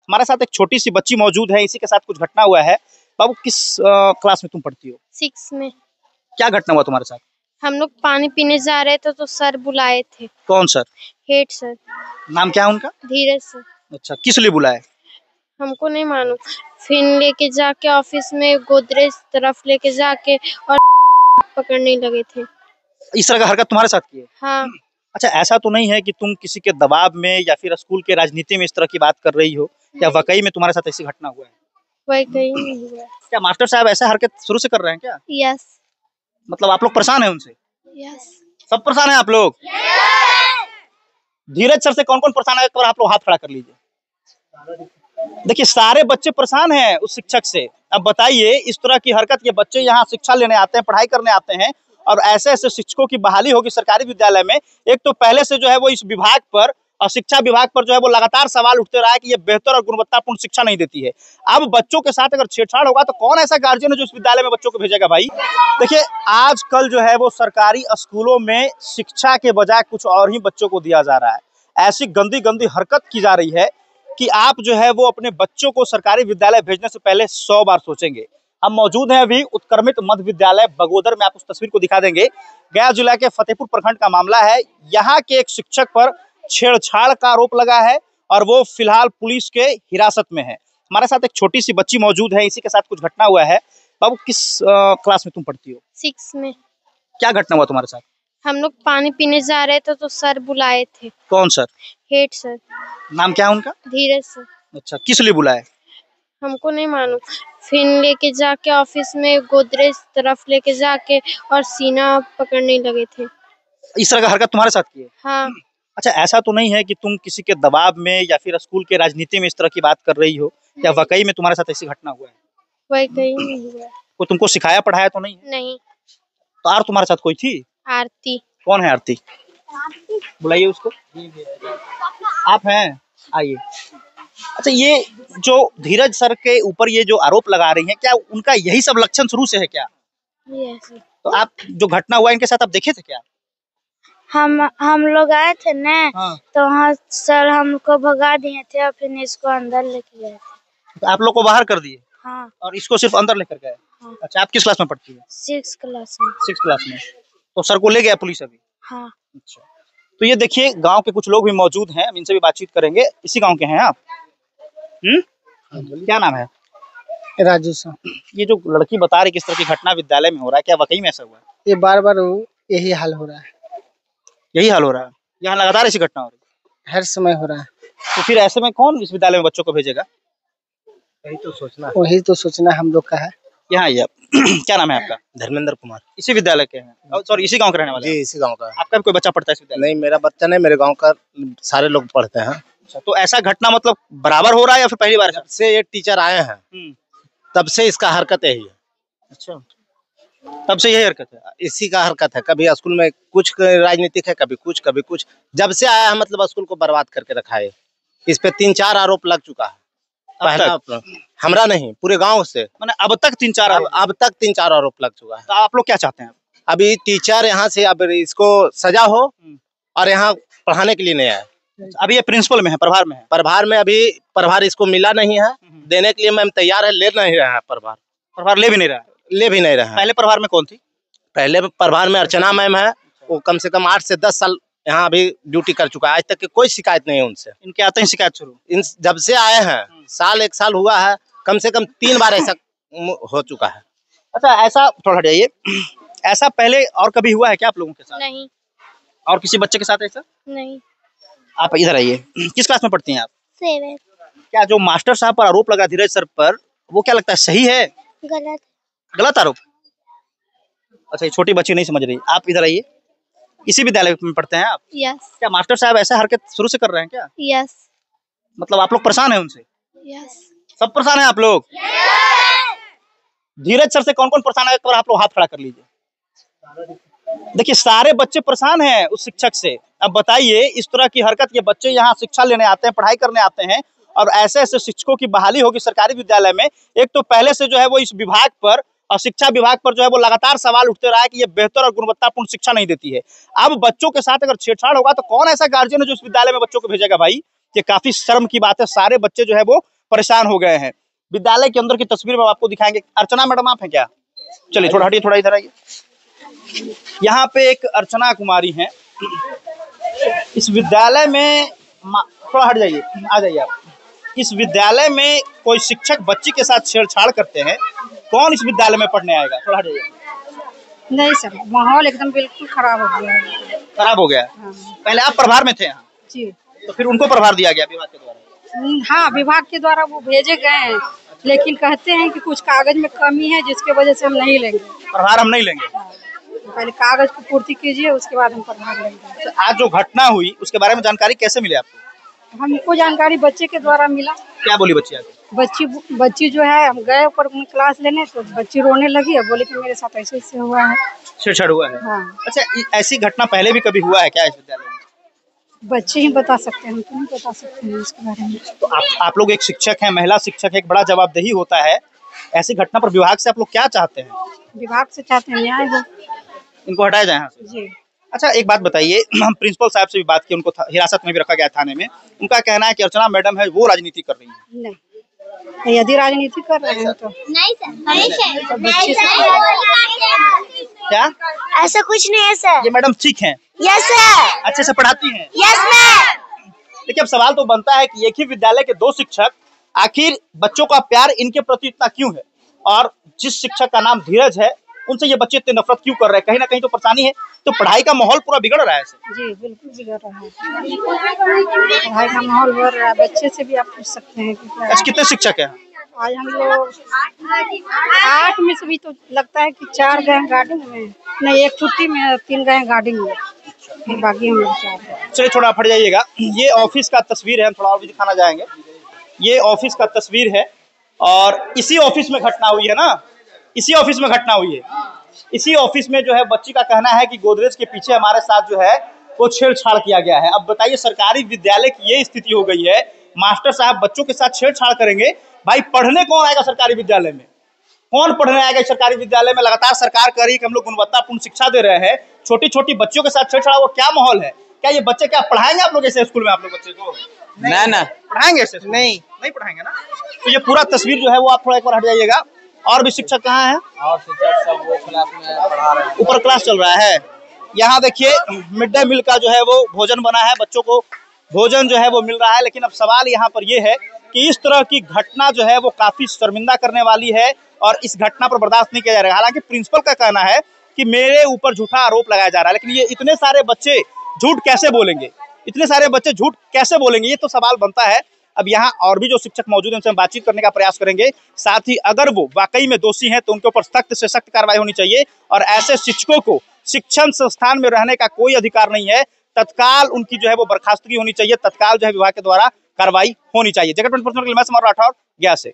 हमारे साथ एक छोटी सी बच्ची मौजूद है, इसी के साथ कुछ घटना हुआ है। बाबू किस क्लास में तुम पढ़ती हो? 6 में। क्या घटना हुआ तुम्हारे साथ? हम लोग पानी पीने जा रहे थे तो सर बुलाए थे। कौन सर? Head sir. नाम क्या है उनका? धीरज सर। अच्छा, किस लिए बुलाए? हमको नहीं मालूम। फिर लेके जाके ऑफिस में गोदरेज तरफ लेके जाके और पकड़ने लगे थे। इस तरह का हरकत तुम्हारे साथ की है? हाँ। अच्छा, ऐसा तो नहीं है कि तुम किसी के दबाव में या फिर स्कूल के राजनीति में इस तरह की बात कर रही हो? क्या वाकई में तुम्हारे साथ ऐसी घटना हुआ है? वही कहीं नहीं हुआ। क्या मास्टर साहब ऐसा हरकत शुरू से कर रहे हैं क्या? यस। मतलब आप लोग परेशान हैं उनसे? यस। सब परेशान हैं आप लोग? धीरज सर से कौन कौन परेशान है, एक बार आप लोग हाथ खड़ा कर लीजिए। देखिए, सारे बच्चे परेशान हैं उस शिक्षक से। अब बताइए, इस तरह की हरकत, ये बच्चे यहाँ शिक्षा लेने आते हैं, पढ़ाई करने आते हैं, और ऐसे ऐसे शिक्षकों की बहाली होगी सरकारी विद्यालय में। एक तो पहले से जो है वो इस विभाग पर और शिक्षा विभाग पर जो है वो लगातार सवाल उठते रहा है कि ये बेहतर और गुणवत्तापूर्ण शिक्षा नहीं देती है। अब बच्चों के साथ अगर छेड़छाड़ होगा तो कौन ऐसा गार्जियन है जो इस विद्यालय में बच्चों को भेजेगा भाई? देखिए, आजकल जो है वो सरकारी स्कूलों में शिक्षा के बजाय कुछ और ही बच्चों को दिया जा रहा है। ऐसी गंदी गंदी हरकत की जा रही है कि आप जो है वो अपने बच्चों को सरकारी विद्यालय भेजने से पहले 100 बार सोचेंगे। हम मौजूद हैं अभी उत्क्रमित मध्य विद्यालय बगोदर में, आप उस तस्वीर को दिखा देंगे। गया जिला के फतेहपुर प्रखंड का मामला है। यहाँ के एक शिक्षक पर छेड़छाड़ का आरोप लगा है और वो फिलहाल पुलिस के हिरासत में है। हमारे साथ एक छोटी सी बच्ची मौजूद है, इसी के साथ कुछ घटना हुआ है। बाबू किस क्लास में तुम पढ़ती हो? 6 में। क्या घटना हुआ तुम्हारे साथ? हम लोग पानी पीने जा रहे थे तो सर बुलाए थे। कौन सर? Head sir. नाम क्या है उनका? धीरज सर। अच्छा, किस लिए बुलाए? हमको नहीं मालूम। फिर लेके जाके ऑफिस में गोदरेज तरफ लेके जाके और सीना पकड़ने लगे थे। इस तरह का हरकत तुम्हारे साथ की है? हाँ। अच्छा, ऐसा तो नहीं है कि तुम किसी के दबाव में या फिर स्कूल के राजनीति में इस तरह की बात कर रही हो? क्या वाकई में तुम्हारे साथ ऐसी घटना हुआ है? वही कहीं नहीं हुआ। कोई तुमको सिखाया पढ़ाया तो नहीं है? नहीं। तो और तुम्हारे साथ कोई थी? आरती। कौन है आरती? बुलाइए उसको। आप हैं, आइए। अच्छा, ये जो धीरज सर के ऊपर ये जो आरोप लगा रही हैं, क्या उनका यही सब लक्षण शुरू से है क्या? यस। तो आप जो घटना हुआ इनके साथ आप देखे थे क्या? हम लोग आए थे ना। हाँ। तो वहाँ सर हमको भगा दिए थे और फिर इसको अंदर लेके गए थे। तो आप लोग को बाहर कर दिए? हाँ। और इसको सिर्फ अंदर लेकर गए? हाँ। अच्छा, आप किस क्लास में पढ़ती है? 6 क्लास में। 6 क्लास में। तो सर को ले गया पुलिस अभी? हाँ। अच्छा, तो ये देखिए, गांव के कुछ लोग भी मौजूद हैं, हम इनसे भी बातचीत करेंगे। इसी गांव के हैं आप? क्या नाम है? राजू सर। ये जो लड़की बता रही किस तरह की घटना विद्यालय में हो रहा है, क्या वाकई में ऐसा हुआ है? ये बार बार यही हाल हो रहा है। यही हाल हो रहा है? यहाँ लगातार ऐसी घटना हो रही है? हर समय हो रहा है। तो फिर ऐसे में कौन इस विद्यालय में बच्चों को भेजेगा? वही तो सोचना हम लोग का है। यहाँ आइए आप। क्या नाम है आपका? धर्मेंद्र कुमार। इसी विद्यालय के हैं? सॉरी, इसी गांव के रहने वाले हैं? जी, इसी गांव का। आपका भी कोई बच्चा पढ़ता है इस विद्यालय? नहीं, मेरा बच्चा नहीं, मेरे गांव का सारे लोग पढ़ते हैं। अच्छा, तो ऐसा घटना मतलब बराबर हो रहा है या फिर पहली बार? जब से ये टीचर आए हैं तब से इसका हरकत यही है। अच्छा, तब से यही हरकत है? इसी का हरकत है। कभी स्कूल में कुछ राजनीतिक है, कभी कुछ कभी कुछ। जब से आया है मतलब स्कूल को बर्बाद करके रखा है। इस पे 3-4 आरोप लग चुका है। पहला हमरा नहीं, पूरे गांव से। मैंने अब तक 3-4 अब तक 3-4 आरोप लग चुका है। तो आप लोग क्या चाहते हैं? अभी टीचर यहाँ से अब इसको सजा हो और यहाँ पढ़ाने के लिए नहीं आए। अभी ये प्रिंसिपल में है, प्रभार में है? प्रभार में अभी प्रभार इसको मिला नहीं है। देने के लिए मैम तैयार है, ले नहीं रहा है प्रभार। प्रभार ले भी नहीं रहा है? ले भी नहीं रहा है। पहले प्रभार में कौन थी? पहले प्रभार में अर्चना मैम है। वो कम से कम 8 से 10 साल यहाँ अभी ड्यूटी कर चुका है। आज तक की कोई शिकायत नहीं है उनसे। इनके आते ही शिकायत शुरू? इन जब से आए हैं साल 1 साल हुआ है, कम से कम 3 बार ऐसा हो चुका है। अच्छा, ऐसा थोड़ा हट जाइए। ऐसा पहले और कभी हुआ है क्या आप लोगों के साथ? नहीं। और किसी बच्चे के साथ ऐसा? नहीं। आप इधर आइए। किस क्लास में पढ़ती हैं आप? 7। क्या जो मास्टर साहब पर आरोप लगा धीरज सर पर, वो क्या लगता है सही है? गलत। गलत आरोप? अच्छा, ये छोटी बच्ची नहीं समझ रही। आप इधर आइए। इसी विद्यालय में पढ़ते हैं आप? यस। क्या मास्टर साहब ऐसा हरकत शुरू से कर रहे हैं क्या? यस। मतलब आप लोग परेशान हैं उनसे? यस। सब परेशान हैं आप लोग? धीरज सर से कौन कौन परेशान है, एक बार आप लोग हाथ खड़ा कर लीजिए। देखिए, सारे बच्चे परेशान हैं उस शिक्षक से। अब बताइए, इस तरह की हरकत, ये बच्चे यहाँ शिक्षा लेने आते हैं, पढ़ाई करने आते हैं, और ऐसे ऐसे शिक्षकों की बहाली होगी सरकारी विद्यालय में। एक तो पहले से जो है वो इस विभाग पर और शिक्षा विभाग पर जो है वो लगातार सवाल उठते रहा है कि ये बेहतर और गुणवत्तापूर्ण शिक्षा नहीं देती है। अब बच्चों के साथ अगर छेड़छाड़ होगा तो कौन ऐसा गार्जियन है जो इस विद्यालय में बच्चों को भेजेगा भाई? ये काफी शर्म की बात है। सारे बच्चे जो है वो परेशान हो गए हैं। विद्यालय के अंदर की तस्वीर में आपको दिखाएंगे। अर्चना मैडम आप हैं क्या? चलिए थोड़ा हटिए, थोड़ा इधर आइए। यहाँ पे एक अर्चना कुमारी हैं। इस विद्यालय में थोड़ा हट जाइए, आ जाइए आप। इस विद्यालय में कोई शिक्षक बच्ची के साथ छेड़छाड़ करते हैं, कौन इस विद्यालय में पढ़ने आएगा? थोड़ा हट जाइए। नहीं सर, माहौल एकदम बिल्कुल खराब हो गया है। खराब हो गया? हाँ। पहले आप प्रभार में थे यहाँ? जी। तो फिर उनको प्रभार दिया गया विभाग के द्वारा? हाँ, विभाग के द्वारा वो भेजे गए हैं, लेकिन कहते हैं कि कुछ कागज में कमी है जिसके वजह से हम नहीं लेंगे प्रभार। हम नहीं लेंगे? हाँ। पहले कागज को पूर्ति कीजिए, उसके बाद हम प्रभार लेंगे। तो आज जो घटना हुई उसके बारे में जानकारी कैसे मिली आपको? हमको जानकारी बच्चे के द्वारा मिला। क्या बोली बच्ची आके? बच्ची जो है, हम गए ऊपर क्लास लेने तो बच्ची रोने लगी और बोली कि मेरे साथ ऐसे ऐसे हुआ है, छेड़छाड़ हुआ है। हाँ। अच्छा, ऐसी घटना पहले भी कभी हुआ है क्या इस विद्यालय में? बच्चे ही बता सकते हैं, हम तो नहीं बता सकते हैं इसके बारे में। तो आप लोग एक शिक्षक हैं, महिला शिक्षक है, एक बड़ा जवाबदेही होता है। ऐसी घटना पर विभाग से आप लोग क्या चाहते हैं? विभाग से चाहते हैं न्याय हो। इनको हटाया जाए यहाँ से? जी। अच्छा, एक बात बताइए, हम प्रिंसिपल साहब से भी बात की, उनको हिरासत में भी रखा गया थाने में। उनका कहना है कि अर्चना मैडम है वो राजनीति कर रही है। नहीं, यदि राजनीति कर रहे हैं तो नहीं सर, तो बच्चे से क्या ऐसा कुछ नहीं है सर। ये मैडम ठीक हैं? Yes sir. अच्छे से पढ़ाती हैं? Yes ma'am. देखिए, अब सवाल तो बनता है कि एक ही विद्यालय के दो शिक्षक, आखिर बच्चों का प्यार इनके प्रति इतना क्यों है? और जिस शिक्षक का नाम धीरज है, उनसे ये बच्चे इतने नफरत क्यों कर रहे हैं? कहीं ना कहीं तो परेशानी है। तो पढ़ाई का माहौल पूरा बिगड़ रहा है सर। जी बिल्कुल बिगड़ रहा है, पढ़ाई का माहौल बढ़ रहा है। बच्चे से भी आप पूछ सकते हैं कि क्या आज कितने शिक्षक हैं? आज हम लोग 8 में से भी तो लगता है कि 4 गए गार्डिंग में, नहीं एक छुट्टी में, 3 गए गार्डिंग में, बाकी हम लोग 4 हैं। चलिए थोड़ा फट जाइएगा। ये ऑफिस का तस्वीर है, हम थोड़ा और भी दिखाना जाएंगे। ये ऑफिस का तस्वीर है और इसी ऑफिस में घटना हुई है ना, इसी ऑफिस में घटना हुई है। इसी ऑफिस में जो है बच्ची का कहना है कि गोदरेज के पीछे हमारे साथ जो है वो छेड़छाड़ किया गया है। अब बताइए, सरकारी विद्यालय की ये स्थिति हो गई है, मास्टर साहब बच्चों के साथ छेड़छाड़ करेंगे, भाई पढ़ने कौन आएगा सरकारी विद्यालय में? कौन पढ़ने आएगा सरकारी विद्यालय में? लगातार सरकार कह रही है कि हम लोग गुणवत्तापूर्ण शिक्षा दे रहे हैं, छोटी छोटी बच्चियों के साथ छेड़छाड़, वो क्या माहौल है? क्या ये बच्चे क्या पढ़ाएंगे आप लोग ऐसे स्कूल में? आप लोग बच्चे को ना पढ़ाएंगे ऐसे? नहीं पढ़ाएंगे ना। तो ये पूरा तस्वीर जो है वो आप थोड़ा एक बार हट जाइएगा। और भी शिक्षक कहाँ हैं? और शिक्षक सब वो क्लास में पढ़ा रहे हैं। ऊपर क्लास चल रहा है। यहाँ देखिए, मिड डे मील का जो है वो भोजन बना है, बच्चों को भोजन जो है वो मिल रहा है। लेकिन अब सवाल यहाँ पर ये है कि इस तरह की घटना जो है वो काफी शर्मिंदा करने वाली है और इस घटना पर बर्दाश्त नहीं किया जा रहा है। हालांकि प्रिंसिपल का कहना है कि मेरे ऊपर झूठा आरोप लगाया जा रहा है, लेकिन ये इतने सारे बच्चे झूठ कैसे बोलेंगे? इतने सारे बच्चे झूठ कैसे बोलेंगे? ये तो सवाल बनता है। अब यहाँ और भी जो शिक्षक मौजूद हैं उनसे हम बातचीत करने का प्रयास करेंगे। साथ ही अगर वो वाकई में दोषी हैं तो उनके ऊपर सख्त से सख्त कार्रवाई होनी चाहिए और ऐसे शिक्षकों को शिक्षण संस्थान में रहने का कोई अधिकार नहीं है। तत्काल उनकी जो है वो बर्खास्तगी होनी चाहिए, तत्काल जो है विभाग के द्वारा कार्रवाई होनी चाहिए। जगत मैं समारोह राठौर गया से।